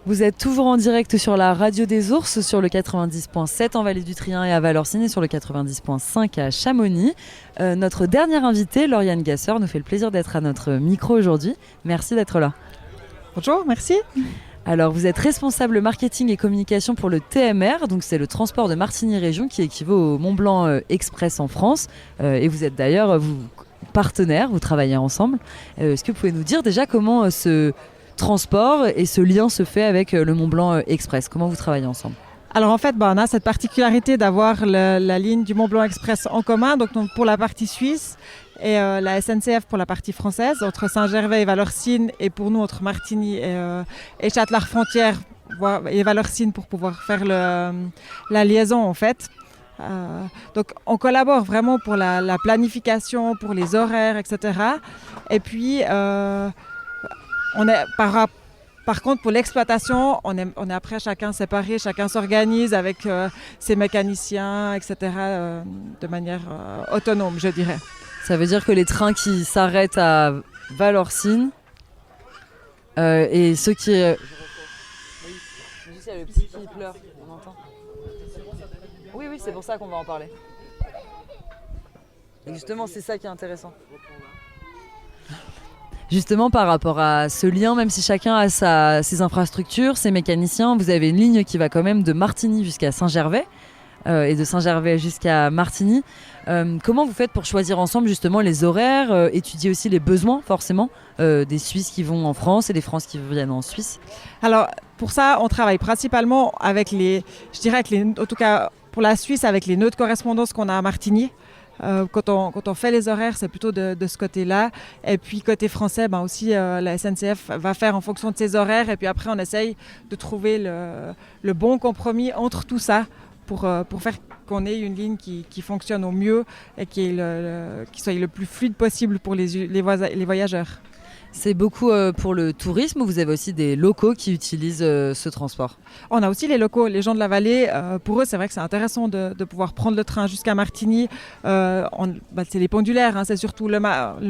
Vous êtes toujours en direct sur la radio des ours, sur le 90.7 en Vallée du Trien et à Valorcine et sur le 90.5 à Chamonix. Notre dernière invitée, Lauriane Gasseur, nous fait le plaisir d'être à notre micro aujourd'hui. Merci d'être là. Bonjour, merci. Alors, vous êtes responsable marketing et communication pour le TMR, donc c'est le transport de Martigny Région qui équivaut au Mont-Blanc Express en France. Et vous êtes d'ailleurs partenaires, vous travaillez ensemble. Est-ce que vous pouvez nous dire déjà comment ce transport et ce lien se fait avec le Mont-Blanc Express? Comment vous travaillez ensemble? Alors en fait, on a cette particularité d'avoir la ligne du Mont-Blanc Express en commun, donc pour la partie suisse et la SNCF pour la partie française, entre Saint-Gervais et Valorcine, et pour nous entre Martigny et Châtelard-Frontière et Valorcine pour pouvoir faire la liaison en fait. Donc on collabore vraiment pour la planification, pour les horaires, etc. Et puis on est par contre, pour l'exploitation, on est après chacun séparé, chacun s'organise avec ses mécaniciens, etc., de manière autonome, je dirais. Ça veut dire que les trains qui s'arrêtent à Valorcine et ceux qui... Oui, il y a le petit qui pleure, on entend. Oui, c'est pour ça qu'on va en parler. Et justement, c'est ça qui est intéressant. Justement, par rapport à ce lien, même si chacun a ses infrastructures, ses mécaniciens, vous avez une ligne qui va quand même de Martigny jusqu'à Saint-Gervais et de Saint-Gervais jusqu'à Martigny. Comment vous faites pour choisir ensemble justement les horaires, étudier aussi les besoins forcément des Suisses qui vont en France et des Français qui viennent en Suisse? Alors, pour ça, on travaille principalement avec en tout cas pour la Suisse, avec les nœuds de correspondance qu'on a à Martigny. Quand on fait les horaires, c'est plutôt de ce côté-là. Et puis côté français, aussi la SNCF va faire en fonction de ses horaires. Et puis après, on essaye de trouver le bon compromis entre tout ça pour faire qu'on ait une ligne qui fonctionne au mieux et qui soit le plus fluide possible pour les voyageurs. C'est beaucoup pour le tourisme ou vous avez aussi des locaux qui utilisent ce transport? On a aussi les locaux, les gens de la vallée. Pour eux, c'est vrai que c'est intéressant de pouvoir prendre le train jusqu'à Martigny. C'est les pendulaires, c'est surtout le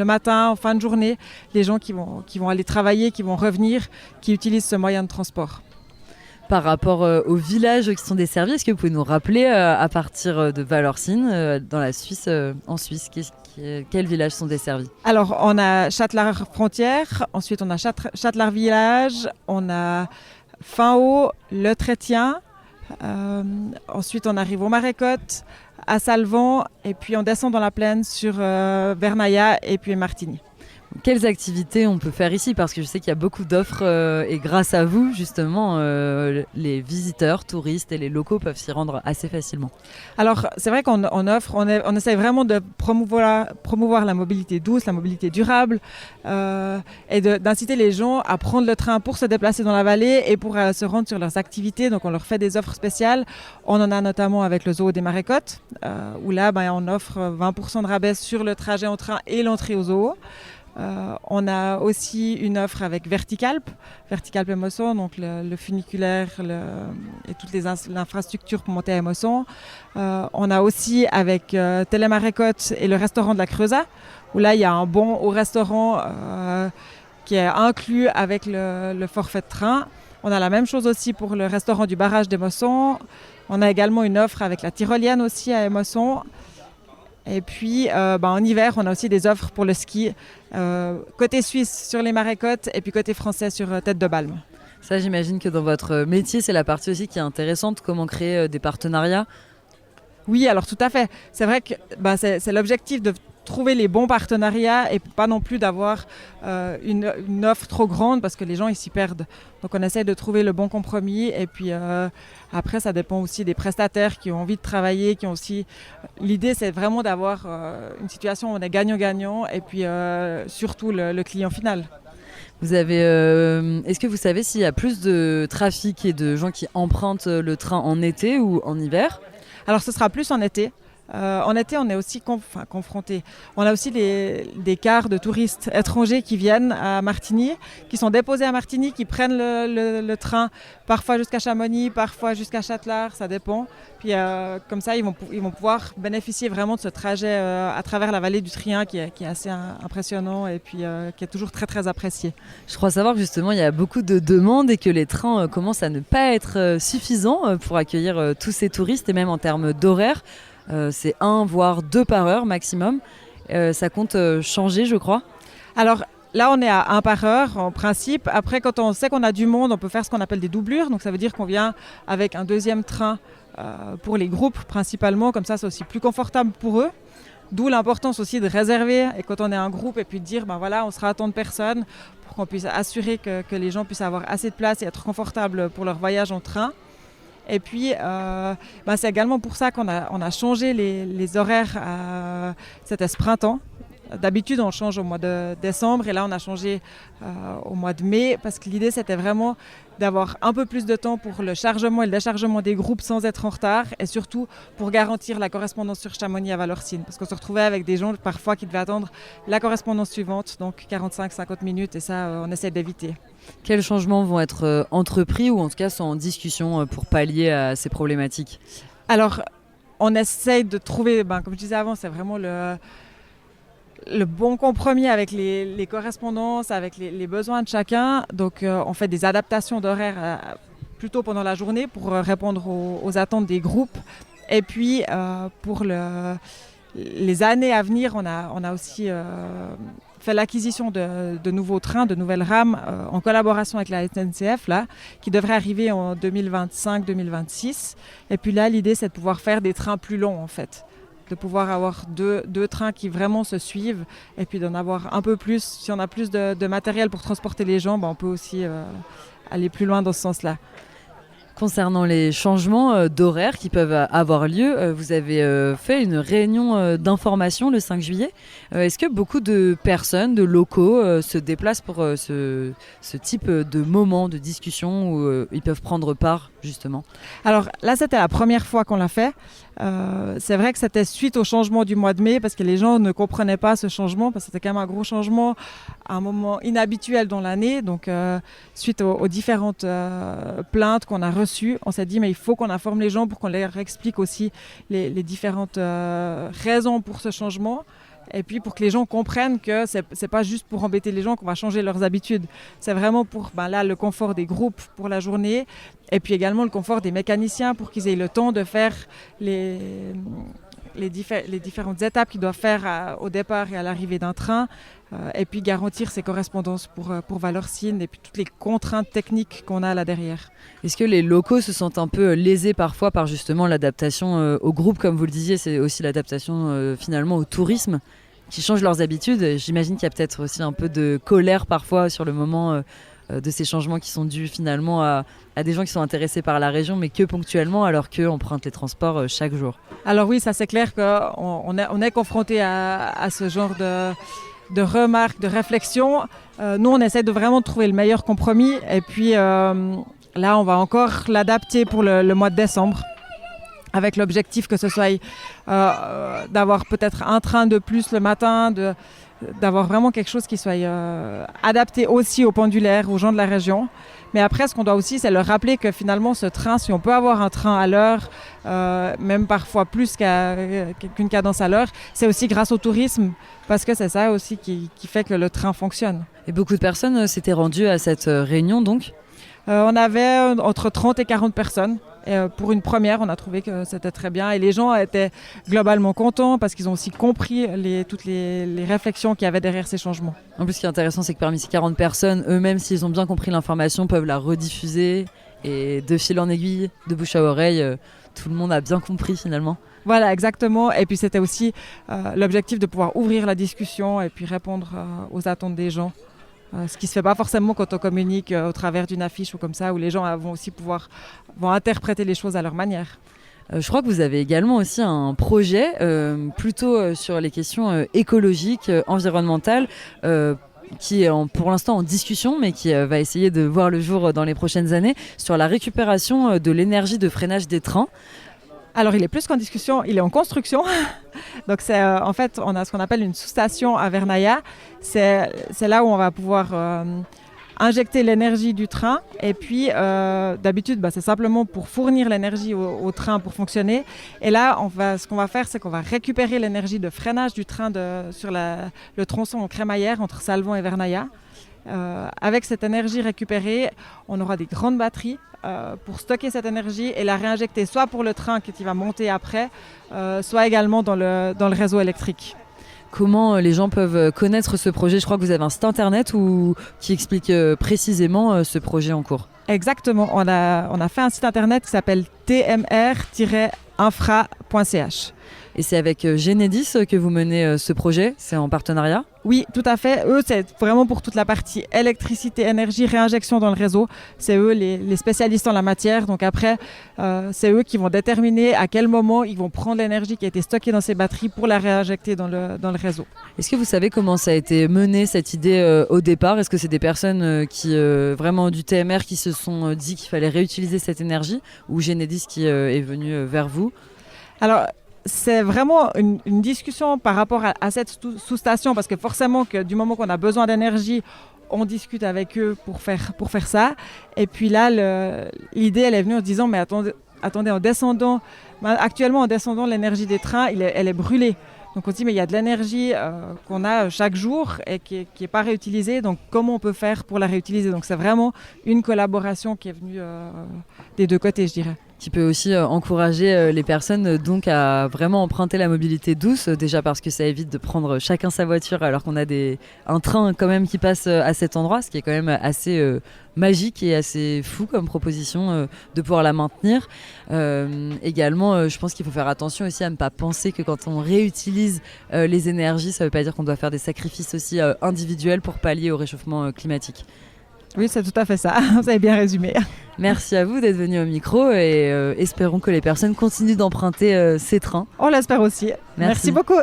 matin, en fin de journée, les gens qui vont aller travailler, qui vont revenir, qui utilisent ce moyen de transport. Par rapport aux villages qui sont desservis, est-ce que vous pouvez nous rappeler à partir de Valorcine, dans la Suisse, en Suisse, quels villages sont desservis? Alors, on a Châtelard-Frontière, ensuite on a Châtelard-Village, on a Finhaut, Le Trétien, ensuite on arrive au Marécotte, à Salvan, et puis on descend dans la plaine sur Vernaya et puis Martigny. Quelles activités on peut faire ici? Parce que je sais qu'il y a beaucoup d'offres et grâce à vous, justement, les visiteurs, touristes et les locaux peuvent s'y rendre assez facilement. Alors, c'est vrai qu'on on essaie vraiment de promouvoir la mobilité douce, la mobilité durable et d'inciter les gens à prendre le train pour se déplacer dans la vallée et pour se rendre sur leurs activités. Donc, on leur fait des offres spéciales. On en a notamment avec le zoo des Marécottes où là, on offre 20% de rabais sur le trajet en train et l'entrée au zoo. On a aussi une offre avec Verticalp et Mosson, donc le funiculaire et toutes l'infrastructure pour monter à Mosson. On a aussi avec Télémarécotte et le restaurant de la Creusa, où là il y a un bon au restaurant qui est inclus avec le forfait de train. On a la même chose aussi pour le restaurant du barrage des Mossons. On a également une offre avec la tyrolienne aussi à Mosson. Et puis en hiver, on a aussi des offres pour le ski, côté suisse sur les Marécottes et puis côté français sur Tête de Balme. Ça, j'imagine que dans votre métier, c'est la partie aussi qui est intéressante, comment créer des partenariats. Oui, alors tout à fait. C'est vrai que c'est l'objectif de trouver les bons partenariats et pas non plus d'avoir une offre trop grande parce que les gens ils s'y perdent. Donc on essaie de trouver le bon compromis et puis après ça dépend aussi des prestataires qui ont envie de travailler, qui ont aussi... L'idée c'est vraiment d'avoir une situation où on est gagnant-gagnant et puis surtout le client final. Est-ce que vous savez s'il y a plus de trafic et de gens qui empruntent le train en été ou en hiver? Alors ce sera plus en été. En été, on est aussi confronté. On a aussi des cars de touristes étrangers qui viennent à Martigny, qui sont déposés à Martigny, qui prennent le train, parfois jusqu'à Chamonix, parfois jusqu'à Châtelard, ça dépend. Puis comme ça, ils vont pouvoir bénéficier vraiment de ce trajet à travers la vallée du Trien qui est assez impressionnant et puis qui est toujours très très apprécié. Je crois savoir que justement il y a beaucoup de demandes et que les trains commencent à ne pas être suffisants pour accueillir tous ces touristes et même en termes d'horaire. C'est 1 voire 2 par heure maximum. Ça compte changer, je crois. Alors là, on est à 1 par heure en principe. Après, quand on sait qu'on a du monde, on peut faire ce qu'on appelle des doublures. Donc ça veut dire qu'on vient avec un deuxième train pour les groupes principalement. Comme ça, c'est aussi plus confortable pour eux. D'où l'importance aussi de réserver. Et quand on est un groupe, et puis de dire, ben voilà, on sera à tant de personnes pour qu'on puisse assurer que les gens puissent avoir assez de place et être confortables pour leur voyage en train. Et puis, c'est également pour ça qu'on a changé les horaires. C'était ce printemps. D'habitude, on change au mois de décembre et là, on a changé au mois de mai parce que l'idée, c'était vraiment d'avoir un peu plus de temps pour le chargement et le déchargement des groupes sans être en retard et surtout pour garantir la correspondance sur Chamonix à Valorcine. Parce qu'on se retrouvait avec des gens parfois qui devaient attendre la correspondance suivante, donc 45-50 minutes et ça, on essaie d'éviter. Quels changements vont être entrepris ou en tout cas sont en discussion pour pallier à ces problématiques ? Alors, on essaye de trouver, comme je disais avant, c'est vraiment le bon compromis avec les correspondances, avec les besoins de chacun. Donc on fait des adaptations d'horaire plutôt pendant la journée pour répondre aux attentes des groupes. Et puis pour les années à venir, on a aussi fait l'acquisition de nouveaux trains, de nouvelles rames en collaboration avec la SNCF là, qui devrait arriver en 2025-2026. Et puis là, l'idée, c'est de pouvoir faire des trains plus longs en fait. De pouvoir avoir deux trains qui vraiment se suivent et puis d'en avoir un peu plus. Si on a plus de matériel pour transporter les gens, on peut aussi aller plus loin dans ce sens-là. Concernant les changements d'horaire qui peuvent avoir lieu, vous avez fait une réunion d'information le 5 juillet. Est-ce que beaucoup de personnes, de locaux, se déplacent pour ce type de moment de discussion où ils peuvent prendre part justement ? Alors là, c'était la première fois qu'on l'a fait. C'est vrai que c'était suite au changement du mois de mai parce que les gens ne comprenaient pas ce changement parce que c'était quand même un gros changement à un moment inhabituel dans l'année. Donc suite aux différentes plaintes qu'on a reçues, on s'est dit mais il faut qu'on informe les gens pour qu'on leur explique aussi les différentes raisons pour ce changement. Et puis pour que les gens comprennent que c'est pas juste pour embêter les gens qu'on va changer leurs habitudes. C'est vraiment pour là, le confort des groupes pour la journée et puis également le confort des mécaniciens pour qu'ils aient le temps de faire les différentes étapes qu'ils doivent faire au départ et à l'arrivée d'un train et puis garantir ces correspondances pour Valorcine et puis toutes les contraintes techniques qu'on a là derrière. Est-ce que les locaux se sentent un peu lésés parfois par justement l'adaptation au groupe, comme vous le disiez, c'est aussi l'adaptation finalement au tourisme qui change leurs habitudes. J'imagine qu'il y a peut-être aussi un peu de colère parfois sur le moment de ces changements qui sont dus finalement à des gens qui sont intéressés par la région mais que ponctuellement alors qu'eux empruntent les transports chaque jour. Alors oui, ça c'est clair qu'on est confronté à ce genre de remarques, de réflexions. Nous, on essaie de vraiment trouver le meilleur compromis et puis là, on va encore l'adapter pour le mois de décembre avec l'objectif que ce soit d'avoir peut-être un train de plus le matin, d'avoir vraiment quelque chose qui soit adapté aussi aux pendulaires, aux gens de la région. Mais après, ce qu'on doit aussi, c'est leur rappeler que finalement, ce train, si on peut avoir un train à l'heure, même parfois plus qu'une cadence à l'heure, c'est aussi grâce au tourisme, parce que c'est ça aussi qui fait que le train fonctionne. Et beaucoup de personnes s'étaient rendues à cette réunion, donc ? On avait entre 30 et 40 personnes. Et pour une première, on a trouvé que c'était très bien. Et les gens étaient globalement contents parce qu'ils ont aussi compris toutes les réflexions qu'il y avait derrière ces changements. En plus, ce qui est intéressant, c'est que parmi ces 40 personnes, eux-mêmes, s'ils ont bien compris l'information, peuvent la rediffuser. Et de fil en aiguille, de bouche à oreille, tout le monde a bien compris finalement. Voilà, exactement. Et puis c'était aussi l'objectif de pouvoir ouvrir la discussion et puis répondre aux attentes des gens. Ce qui ne se fait pas forcément quand on communique au travers d'une affiche ou comme ça, où les gens vont interpréter les choses à leur manière. Je crois que vous avez également aussi un projet plutôt sur les questions écologiques, environnementales, qui est pour l'instant en discussion, mais qui va essayer de voir le jour dans les prochaines années, sur la récupération de l'énergie de freinage des trains. Alors, il est plus qu'en discussion, il est en construction. Donc, en fait, on a ce qu'on appelle une sous-station à Vernaya. C'est là où on va pouvoir injecter l'énergie du train. Et puis, d'habitude, c'est simplement pour fournir l'énergie au train pour fonctionner. Et là, ce qu'on va faire, c'est qu'on va récupérer l'énergie de freinage du train sur le tronçon en crémaillère entre Salvan et Vernaya. Avec cette énergie récupérée, on aura des grandes batteries pour stocker cette énergie et la réinjecter soit pour le train qui va monter après, soit également dans le réseau électrique. Comment les gens peuvent connaître ce projet? Je crois que vous avez un site internet qui explique précisément ce projet en cours. Exactement, on a fait un site internet qui s'appelle tmr-infra.ch. Et c'est avec Genedis que vous menez ce projet? C'est en partenariat? Oui, tout à fait. Eux, c'est vraiment pour toute la partie électricité, énergie, réinjection dans le réseau. C'est eux les spécialistes en la matière. Donc après, c'est eux qui vont déterminer à quel moment ils vont prendre l'énergie qui a été stockée dans ces batteries pour la réinjecter dans le réseau. Est-ce que vous savez comment ça a été mené, cette idée au départ? Est-ce que c'est des personnes vraiment du TMR qui se sont dit qu'il fallait réutiliser cette énergie, ou Genedis qui est venu vers vous? Alors, c'est vraiment une discussion par rapport à cette sous-station, parce que forcément que du moment qu'on a besoin d'énergie, on discute avec eux pour faire ça. Et puis là, l'idée, elle est venue en disant, mais attendez, actuellement en descendant, l'énergie des trains, elle est brûlée. Donc on se dit, mais il y a de l'énergie qu'on a chaque jour et qui est pas réutilisée, donc comment on peut faire pour la réutiliser? Donc c'est vraiment une collaboration qui est venue des deux côtés, je dirais. Qui peut aussi encourager les personnes donc à vraiment emprunter la mobilité douce, déjà parce que ça évite de prendre chacun sa voiture alors qu'on a un train quand même qui passe à cet endroit, ce qui est quand même assez magique et assez fou comme proposition de pouvoir la maintenir. Également, je pense qu'il faut faire attention aussi à ne pas penser que quand on réutilise les énergies, ça ne veut pas dire qu'on doit faire des sacrifices aussi individuels pour pallier au réchauffement climatique. Oui, c'est tout à fait ça. Vous avez bien résumé. Merci à vous d'être venu au micro et espérons que les personnes continuent d'emprunter ces trains. On l'espère aussi. Merci beaucoup.